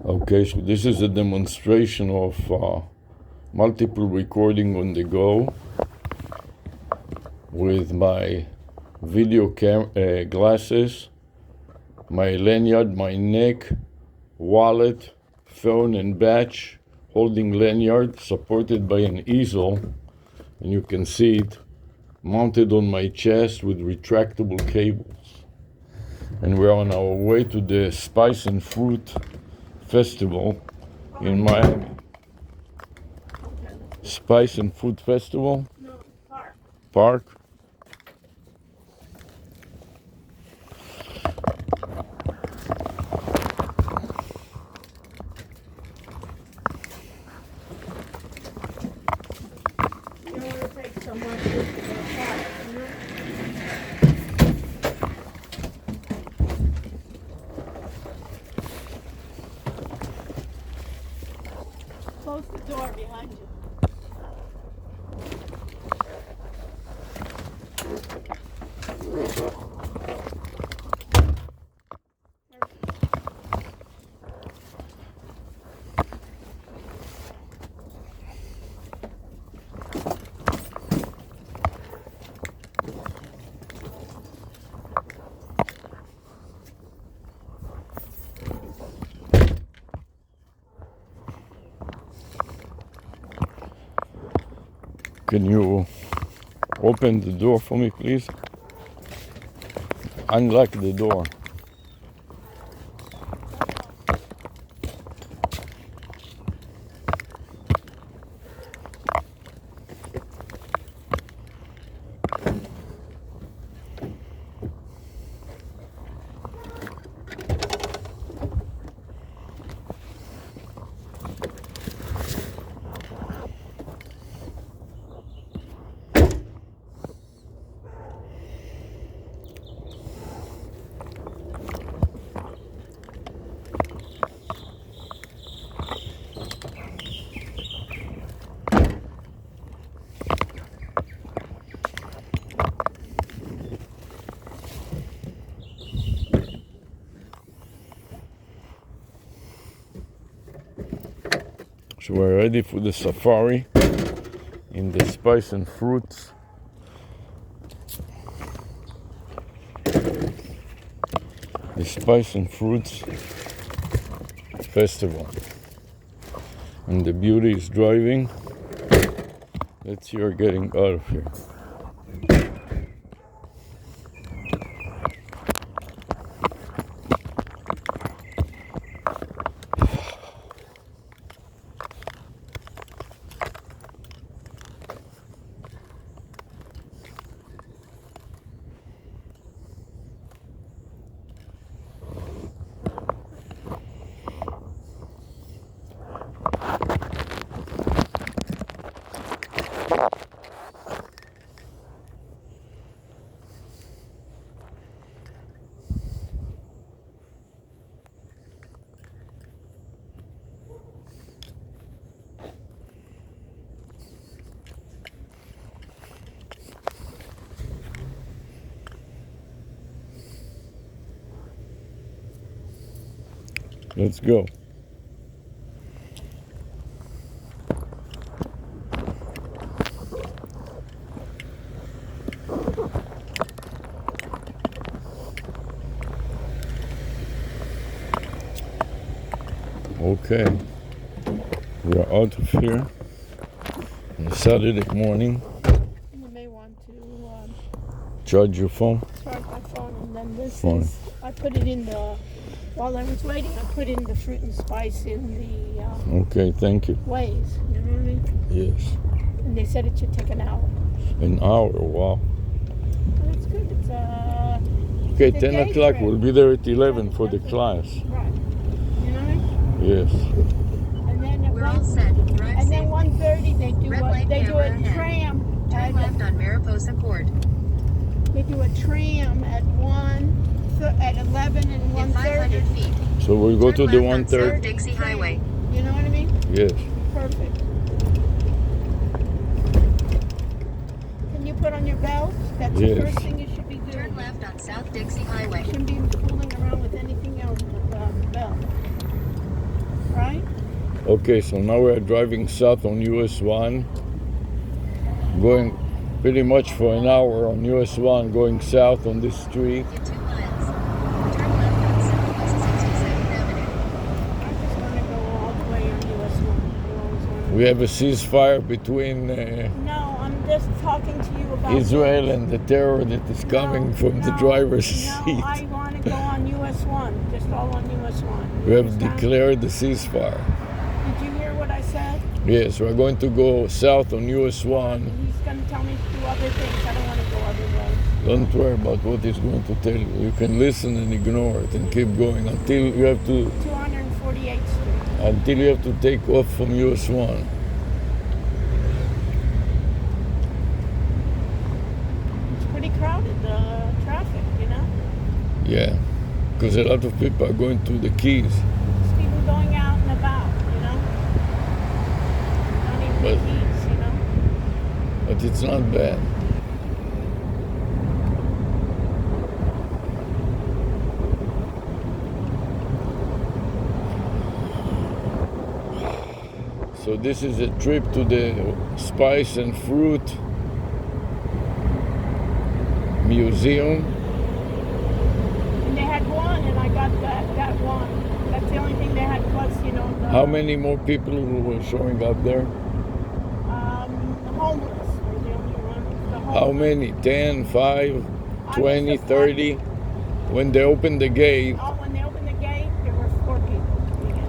Okay, so this is a demonstration of multiple recording on the go with my video glasses, my lanyard, my neck, wallet, phone and badge, holding lanyard supported by an easel, and you can see it mounted on my chest with retractable cables. And we're on our way to the Spice and Fruit Festival in Miami. Spice and Food Festival? No, park. Park? You don't want to take so much to the park, you know? Close the door behind you. Can you open the door for me, please? Unlock the door. So we're ready for the safari in the Spice and Fruits. The Spice and Fruits Festival. And the beauty is driving. Let's see her getting out of here. Let's go. Okay, we are out of here on a Saturday morning. You may want to Charge your phone. charge my phone, and then this Fine. is, I put it in the, while I was waiting, I put in the fruit and spice in the Okay, thank you. ways, you know what I mean? Yes. And they said it should take an hour. An hour, wow. Well, that's good, it's Okay, The 10 day o'clock, trip. we'll be there at 11 for the class. right, you know what I mean? Yes. And then at We're all set. Drive and then safe. 1:30 they do Red a light, they do a camera ahead. tram Turn at left on Mariposa Court. they do a tram at 11 and In 1:30. 500 feet. So we'll go Turn to the left on 1:30. South Dixie Highway. You know what I mean? Yes. Perfect. Can you put on your belt? That's Yes. the first thing you should be doing. Turn left on South Dixie Highway. You shouldn't be fooling around with anything else but the belt. Okay, so now we are driving south on US 1, going pretty much for an hour on US 1, going south on this street. In 2 miles. Turn left on Southwest 67th Avenue. I just want to go all the way on US 1. I always wanna- We have a ceasefire between No, I'm just talking to you about Israel this. and the terror that is coming from the driver's seat. No, I want to go on US 1, just all on US 1. We have Understand? declared the ceasefire. Did you hear what I said? Yes, we're going to go south on US 1. He's going to tell me to do other things. I don't want to go other ways. Don't worry about what he's going to tell you. You can listen and ignore it and keep going until you have to 248th Street. take off from US 1. It's pretty crowded, the traffic, you know? Yeah, because a lot of people are going to the Keys. There's people going out and about, you know? Not even But- the Keys, you know? But it's not bad. So this is a trip to the Spice and Fruit Museum. And they had one, and I got that one. That's the only thing they had, plus, you know, the... How many more people were showing up there? The homeless were the only ones. The How homeless. many? 10, 5, I 20, was the 30? When they opened the gate, Oh, when they opened the gate, there were 4 people coming in.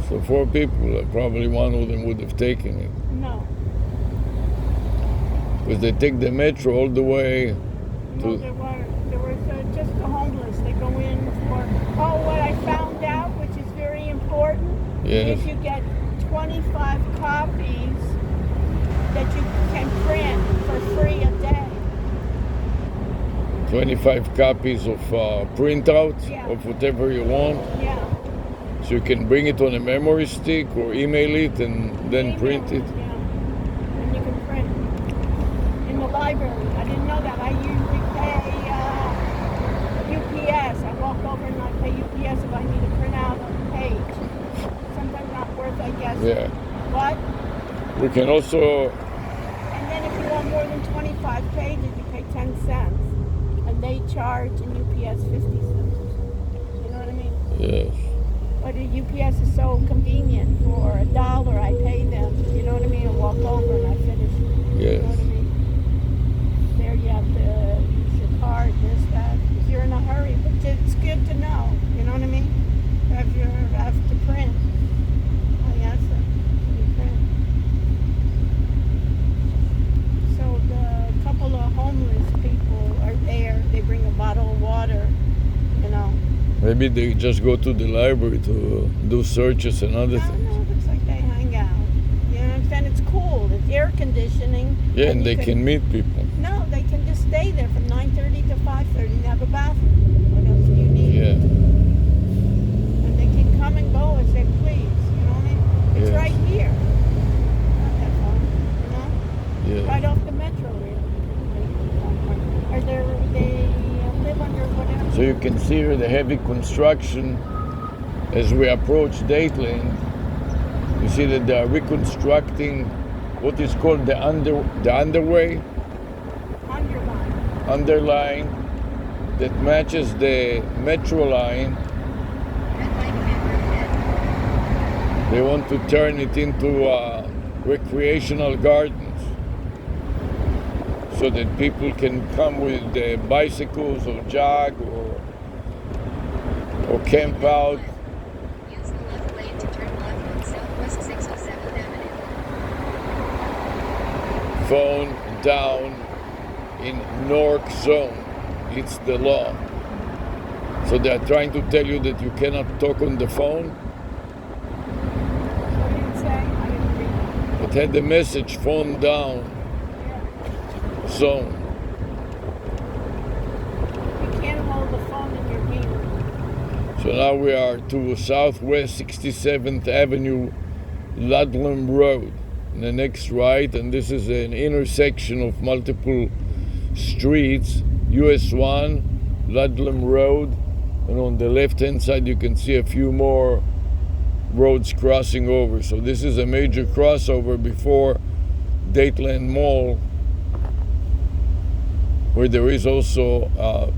so 4 people, probably one of them would have taken it. No. Because they take the metro all the way No, to... there were just the homeless. They go in for. Oh, what I found out, which is very important, Yes. is you get 25 copies that you can print for free a day. 25 copies of printouts Yeah. of whatever you want. Yeah. So you can bring it on a memory stick or email it and then Email print it. Yeah. And you can print in the library. I didn't know that. I usually pay UPS. I walk over and I pay UPS if I need to print out a page. Sometimes not worth, I guess. Yeah. What? We can also, And then if you want more than 25 pages, you pay 10 cents. And they charge in UPS 50 cents or something. You know what I mean? yes. But the UPS is so convenient. For $1, I pay them. You know what I mean? And walk over and I finish. You know what I Yes. mean? There you have to use your card, this, that. If you're in a hurry, but it's good to know. You know what I mean? If you have to print. Oh, yes, you print. So the couple of homeless people are there. They bring a bottle of water. You know. Maybe they just go to the library to do searches and other I don't things. know. It looks like they hang out. You know what I'm saying? It's cool. It's air conditioning. Yeah, and you they could- can meet people. No, they can just stay there from 9:30 to 5:30 and have a bathroom. What else do you need? Yeah. And they can come and go as they please. You know what I mean? It's Yes. right here. Not that far. You know? Yeah. Right off the metro rail. Or they live under whatever. So you can see here the heavy construction as we approach Dateland. You see that they are reconstructing what is called the underway, underline that matches the metro line. Red light camera ahead. They want to turn it into recreational gardens so that people can come with bicycles or jog or camp out. Use the left lane to turn left on Southwest 607th Avenue. Phone down in NORC zone. It's the law. So they are trying to tell you that you cannot talk on the phone. What did it say? I didn't read it. It had the message phone down zone. You can't hold the phone in your hand. So now we are to Southwest 67th Avenue, Ludlam Road. And the next right, and this is an intersection of multiple streets, US 1, Ludlam Road, and on the left-hand side you can see a few more roads crossing over. So this is a major crossover before Dateland Mall, where there is also a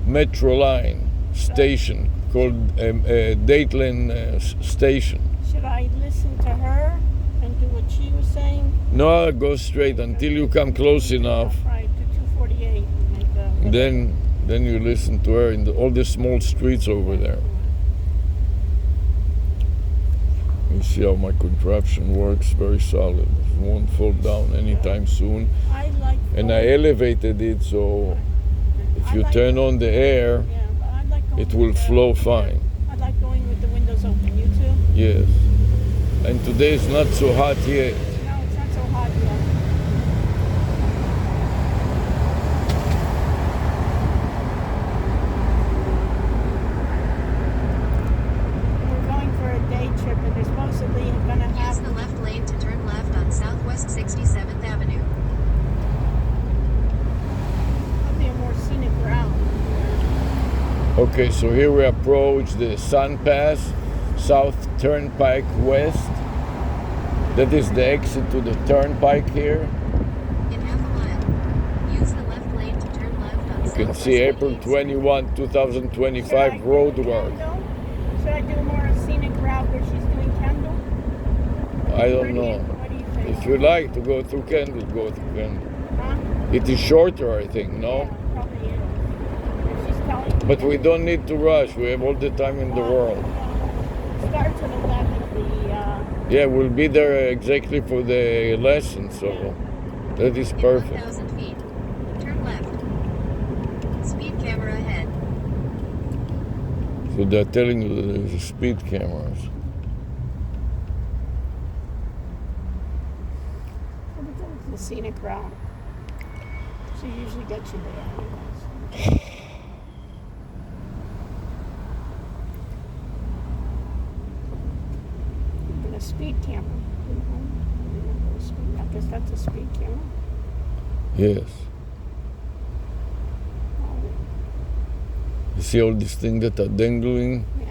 metro line station called Dateland Station. Should I listen to her and do what she was saying? No, go straight until you come close enough. Right, to 248. Make a, Then you listen to her in all the small streets over there. You see how my contraption works, very solid. It won't fall down anytime soon. I like And I elevated it so if you turn on the air, yeah, but I like going it will with the- flow fine. I like going with the windows open. You too? Yes. And today is not so hot yet. No, it's not so hot yet. We're going for a day trip, and they're supposedly going to Use have. the left lane to turn left on Southwest 67th Avenue. There'll be a more scenic route. Okay, so here we approach the Sun Pass, South Turnpike West. That is the exit to the turnpike here. In half a mile, use the left lane to turn left on You can Southwest see April 88th. 21, Should I 2025 do road work. Kendall? Should I do more a scenic route where she's doing Kendall? I don't know. What do you think? If you like to go through Kendall, go through Kendall. Huh? It is shorter, I think, Yeah, no? probably is. If she's telling you. But we don't need to rush. We have all the time in the world. Starts at 11. Yeah, we'll be there exactly for the lesson, so that is In perfect. 1,000 feet, turn left. Speed camera ahead. So they're telling you that there's speed cameras. The scenic route. She usually gets you there. Anyways. Even a speed camera. I guess that's a speed camera. Yes. You see all these things that are dangling Yeah.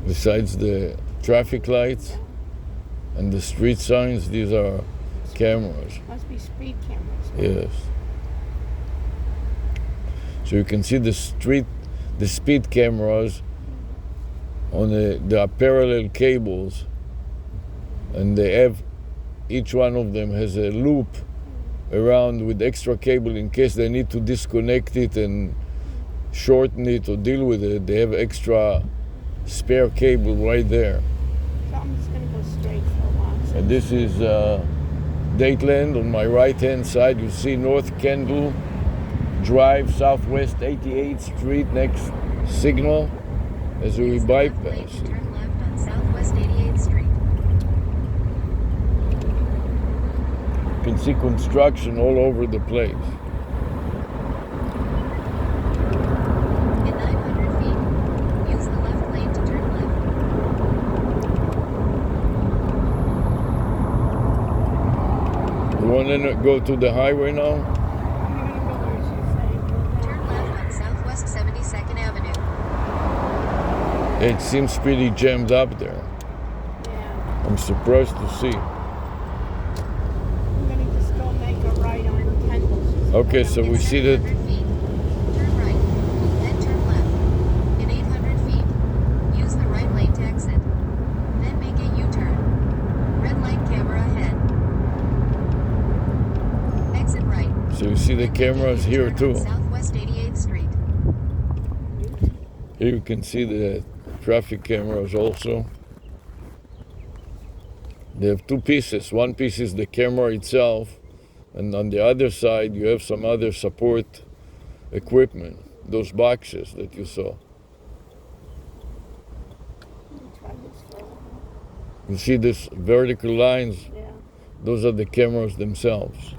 besides the traffic lights and the street signs? These are cameras. Must be speed cameras. Yes. So you can see the speed cameras on there are parallel cables, and they have, each one of them has a loop around with extra cable in case they need to disconnect it and shorten it or deal with it. They have extra spare cable right there. So I'm just going to go straight for a while. And this is Dateland. On my right hand side you see North Kendall Drive, Southwest 88th Street, next signal as we Use the left lane bypass to it. turn left on Southwest 88th Street. You can see construction all over the place. In 900 feet, use the left lane to turn left. You want to go to the highway now? I'm going to go where she's saying. Turn left on Southwest 72nd Avenue. It seems pretty jammed up there. Yeah. I'm surprised to see. I'm going to just go make a right on Kendall. Okay, so we see that 700 feet, turn right, then turn left. In 800 feet, use the right lane to exit. Then make a U-turn. Red light camera ahead. Exit right. so you see the Then make a cameras here U-turn on too. Southwest 88th Street. Here you can see the traffic cameras also. They have two pieces. One piece is the camera itself, and on the other side you have some other support equipment, those boxes that you saw. Let me try this for a while. You see these vertical lines? Yeah. Those are the cameras themselves.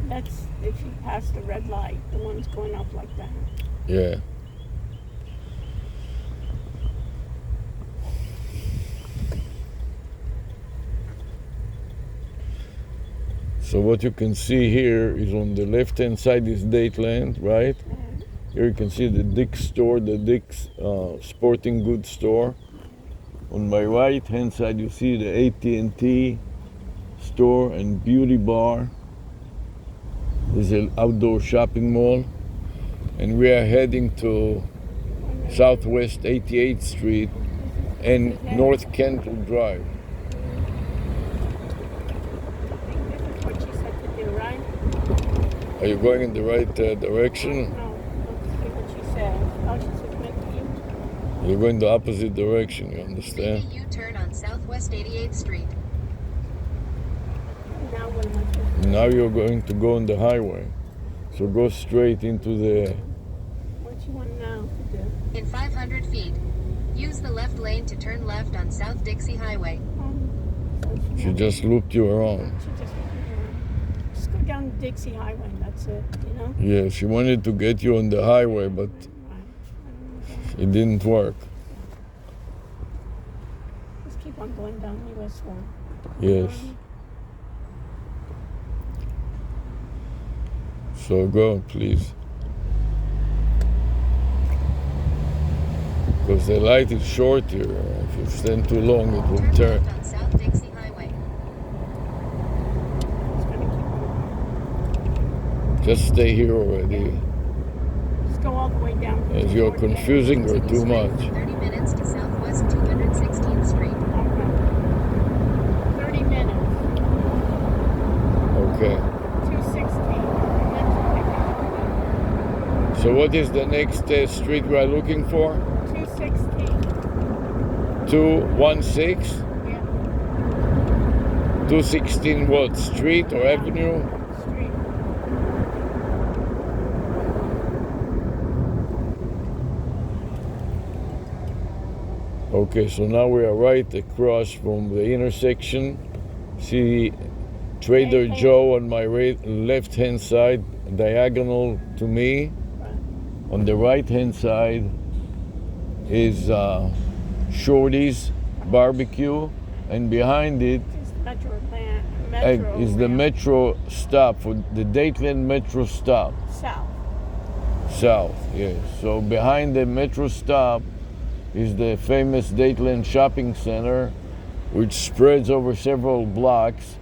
That's if you pass the red light, the one's going up like that. Yeah. So what you can see here is on the left-hand side is Dateland, right? Here you can see the Dick's store, the Dick's sporting goods store. On my right-hand side, you see the AT&T store and beauty bar. There's an outdoor shopping mall. And we are heading to Southwest 88th Street and North Kendall Drive. This is what she said to do, right? Are you going in the right direction? No, let's see what she said. Oh, she said make a U-turn. You're going the opposite direction, you Make a understand? U-turn on Southwest 88th Street. Now what am I supposed to do? Now you're going to go on the highway. So go straight into the... What you want now to do? In 500 feet, use the left lane to turn left on South Dixie Highway. So She just looped you around. She just go down Dixie Highway. That's it. You know. Yeah, she wanted to get you on the highway, but it didn't work. Just keep on going down US 1. Yes. So go, please. Because the light is short here. If you stand too long, it will Turn turn. left on South Dixie Highway. It's gonna keep going. Just stay here already. Just go all the way down. As you're confusing her too Continue much. straight for 30 minutes to Southwest 216th Street. Okay. 30 minutes. Okay. 216. So what is the next street we are looking for? 216. 216? Yeah. 216 what? Street or avenue? Street. Okay, so now we are right across from the intersection. See Trader Hey. Joe on my left-hand side, diagonal to me. On the right-hand side is Shorty's Barbecue, and behind it It's Metro is the Rail. metro stop, for the Dateland Metro stop. South. South, yes. So behind the metro stop is the famous Dateland Shopping Center, which spreads over several blocks,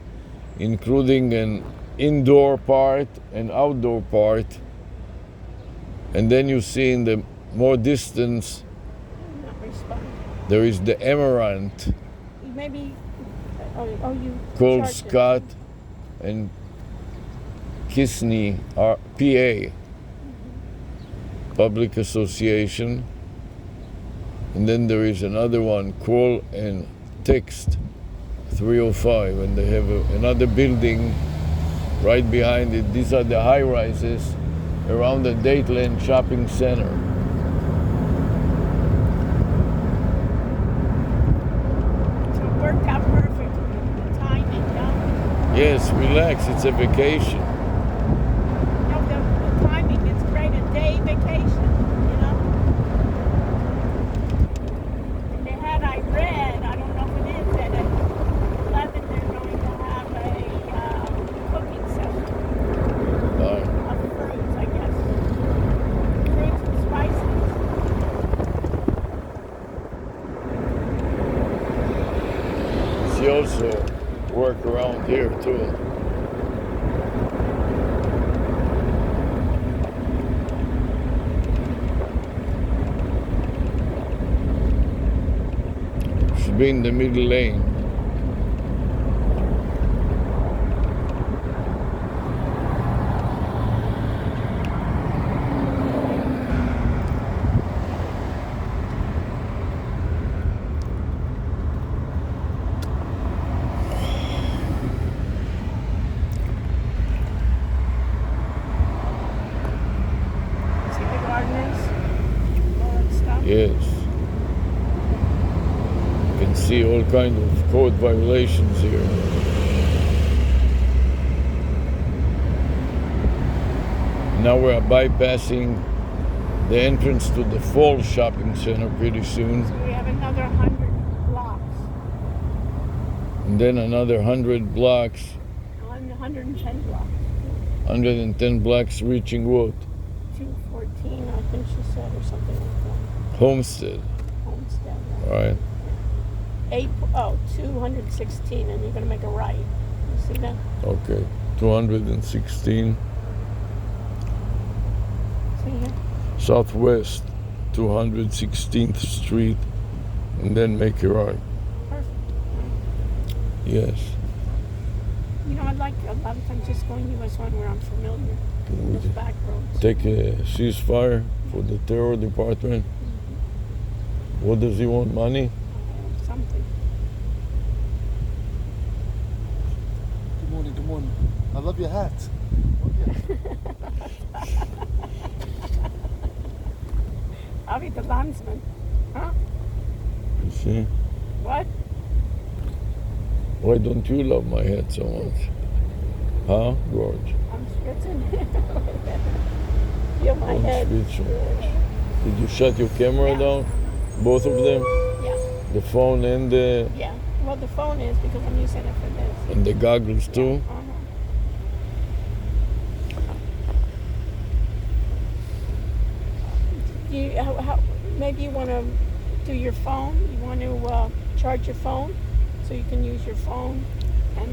including an indoor part and outdoor part. And then you see in the more distance, Not responding. there is the Amaranth Maybe. You. called charged it. Scott and Kisney, PA, Public Association. And then there is another one, Call and Text 305, and they have another building right behind it. These are the high rises around the Dateland Shopping Center. So it worked out perfect. The timing, yeah. Yes, relax, it's a vacation. No, the timing is great. A day vacation, you know. And they had, I read, I don't know if it is, that at 11 they're going to have a cooking session of fruits, I guess. Fruits and spices. She also work around here too. Should be in the middle lane. See the gardeners? All that stuff? Yes. You can see all kind of code violations here. Now we are bypassing the entrance to the Fall Shopping Center pretty soon, So we have another 100 blocks. and then another 100 blocks. 100 110 blocks. 110 blocks reaching what? 214, I think she said, or something like that. Homestead. Homestead. Right. 216, and you're going to make a right. You see that? Okay. 216 See here? Southwest 216th Street, and then make a right. Perfect. Yes. You know, I'd like a lot of times just going US 1 where I'm familiar. Can we Those back roads. take a ceasefire for the terror department? What does he want? Money? Something. Good morning, good morning. I love your hat. I'll be the landsman. Huh? You see? What? Why don't you love my hat so much? Huh, George? I'm schwitzing. Feel my Don't head. schwitz so much. Did you shut your camera Yeah. down? Both of them? Yeah, The phone and the well, the phone is because I'm using it for this. goggles too? Uh-huh. Maybe you want to do your phone. You want to charge your phone, so you can use your phone and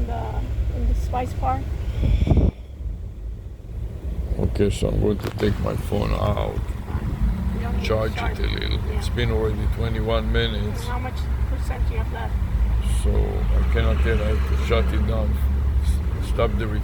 in the spice park. Okay, so I'm going to take my phone out, You don't need to charge it a little. Yeah. It's been already 21 minutes, How much percent do you have left? so I cannot tell. I have to shut it down, stop the recording.